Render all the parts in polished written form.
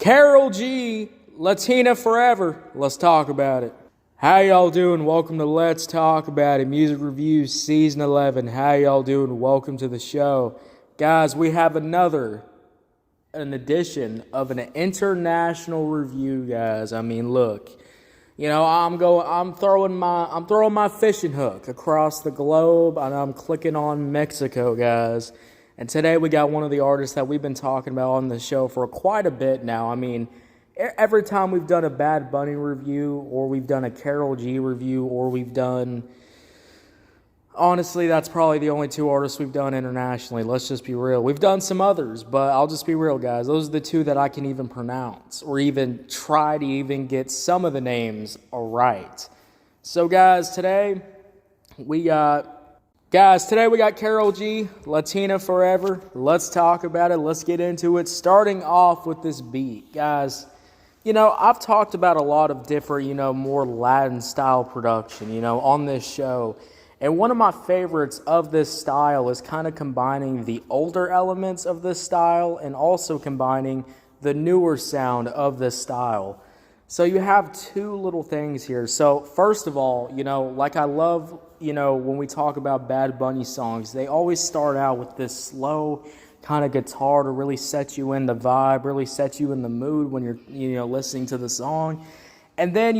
KAROLG, Latina Foreva. Let's talk about it. How y'all doing? Welcome to Let's Talk About It, Music Reviews Season 11. How y'all doing? Welcome to the show. Guys, we have an edition of an international review, guys. I mean, look, you know, I'm throwing my fishing hook across the globe, and I'm clicking on Mexico, guys. And today we got one of the artists that we've been talking about on the show for quite a bit now. I mean, every time we've done a Bad Bunny review, or we've done a KAROLG review, or we've done... Honestly, that's probably the only two artists we've done internationally. Let's just be real. We've done some others, but I'll just be real, guys. Those are the two that I can even pronounce, or even try to even get some of the names right. So, guys, today we got KAROLG, Latina Foreva. Let's talk about it. Let's get into it. Starting off with this beat, guys. You know, I've talked about a lot of different, more Latin style production, on this show. And one of my favorites of this style is kind of combining the older elements of this style and also combining the newer sound of this style. So you have two little things here. So first of all, like I love, when we talk about Bad Bunny songs, they always start out with this slow kind of guitar to really set you in the vibe, really set you in the mood when you're, listening to the song. And then,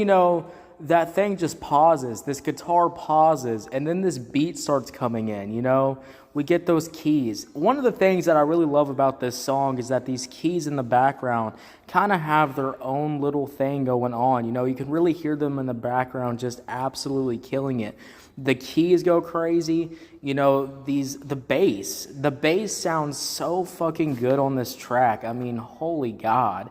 that thing just pauses, this guitar pauses, and then this beat starts coming in, We get those keys. One of the things that I really love about this song is that these keys in the background kind of have their own little thing going on. You can really hear them in the background just absolutely killing it. The keys go crazy. The bass sounds so fucking good on this track. I mean, holy God.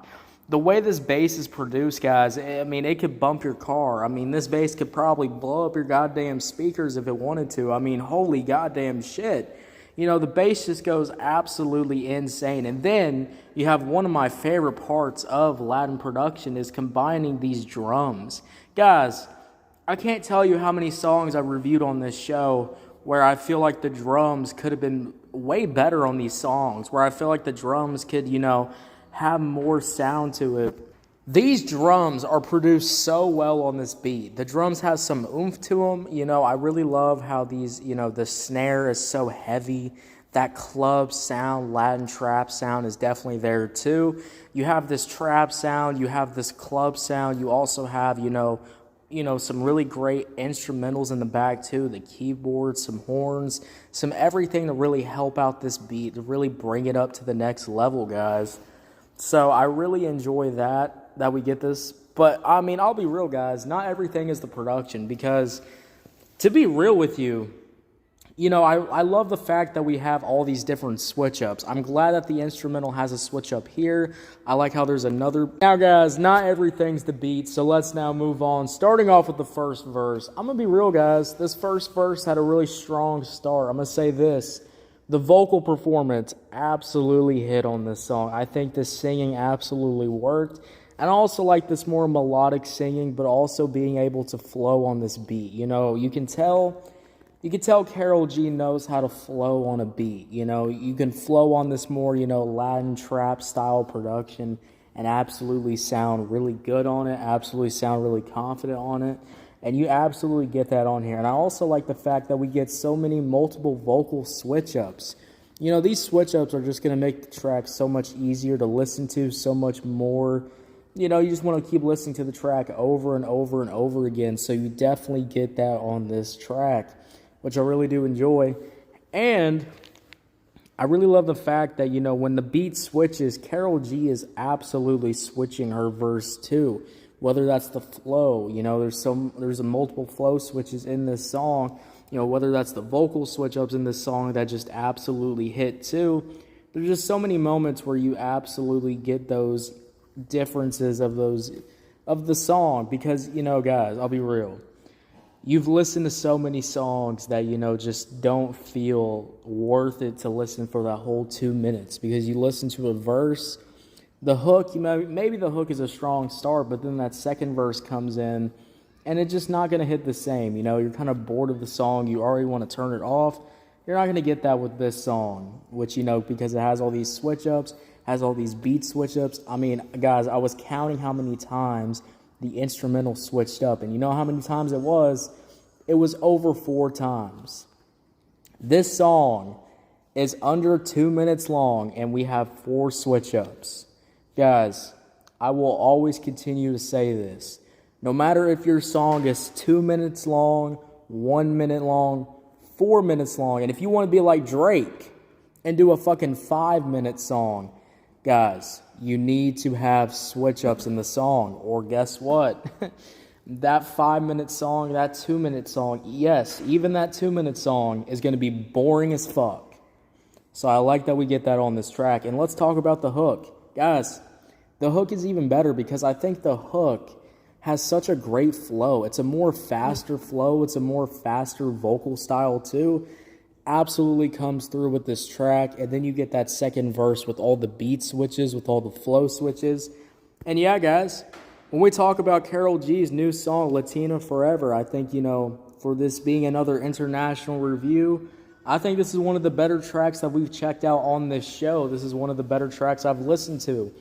The way this bass is produced, guys, I mean, it could bump your car. I mean, this bass could probably blow up your goddamn speakers if it wanted to. I mean, holy goddamn shit. The bass just goes absolutely insane. And then you have one of my favorite parts of Latin production is combining these drums. Guys, I can't tell you how many songs I've reviewed on this show where I feel like the drums could have been way better on these songs, where I feel like the drums could, have more sound to it. These drums are produced so well on this beat. The drums have some oomph to them. I really love how these, the snare is so heavy. That club sound, Latin trap sound is definitely there too. You have this trap sound, you have this club sound, you also have, some really great instrumentals in the back too, the keyboards, some horns, some everything to really help out this beat, to really bring it up to the next level, guys. So I really enjoy that we get this. But, I mean, I'll be real, guys. Not everything is the production because, to be real with you, I love the fact that we have all these different switch-ups. I'm glad that the instrumental has a switch-up here. I like how there's another. Now, guys, not everything's the beat, so let's now move on. Starting off with the first verse. I'm going to be real, guys. This first verse had a really strong start. I'm going to say this. The vocal performance absolutely hit on this song. I think the singing absolutely worked. And I also like this more melodic singing, but also being able to flow on this beat. You can tell KAROLG knows how to flow on a beat. You can flow on this more, Latin trap style production and absolutely sound really good on it, absolutely sound really confident on it. And you absolutely get that on here. And I also like the fact that we get so many multiple vocal switch-ups. These switch-ups are just going to make the track so much easier to listen to, so much more. You just want to keep listening to the track over and over and over again. So you definitely get that on this track, which I really do enjoy. And I really love the fact that, when the beat switches, KAROLG is absolutely switching her verse too. Whether that's the flow, there's a multiple flow switches in this song, whether that's the vocal switch ups in this song that just absolutely hit too. There's just so many moments where you absolutely get those differences of the song because, guys, I'll be real. You've listened to so many songs that, just don't feel worth it to listen for that whole 2 minutes because you listen to a verse. The hook, maybe the hook is a strong start, but then that second verse comes in, and it's just not going to hit the same. You're kind of bored of the song. You already want to turn it off. You're not going to get that with this song, which, because it has all these switch-ups. has all these beat switch ups. I mean, guys, I was counting how many times the instrumental switched up, and you know how many times it was? It was over 4 times. This song is under 2 minutes long, and we have 4 switch ups. Guys, I will always continue to say this. No matter if your song is 2 minutes long, 1 minute long, 4 minutes long, and if you want to be like Drake and do a fucking 5-minute song, guys, you need to have switch ups in the song. Or guess what? That 5-minute song, that 2-minute song, yes, even that 2-minute song is going to be boring as fuck. So I like that we get that on this track. And let's talk about the hook. Guys, the hook is even better because I think the hook has such a great flow. It's a more faster flow. It's a more faster vocal style too. Absolutely comes through with this track. And then you get that second verse with all the beat switches, with all the flow switches. And yeah, guys, when we talk about Karol G's new song, Latina Foreva, I think, for this being another international review, I think this is one of the better tracks that we've checked out on this show. This is one of the better tracks I've listened to.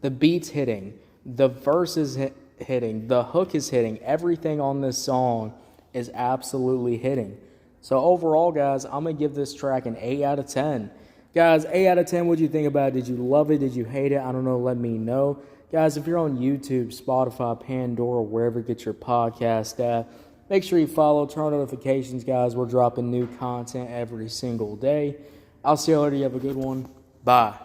The beat's hitting, the verse is hitting, the hook is hitting. Everything on this song is absolutely hitting. So overall, guys, I'm going to give this track an 8 out of 10. Guys, 8 out of 10, what'd you think about it? Did you love it? Did you hate it? I don't know. Let me know. Guys, if you're on YouTube, Spotify, Pandora, wherever you get your podcast at, make sure you follow, turn on notifications, guys. We're dropping new content every single day. I'll see you later. You have a good one. Bye.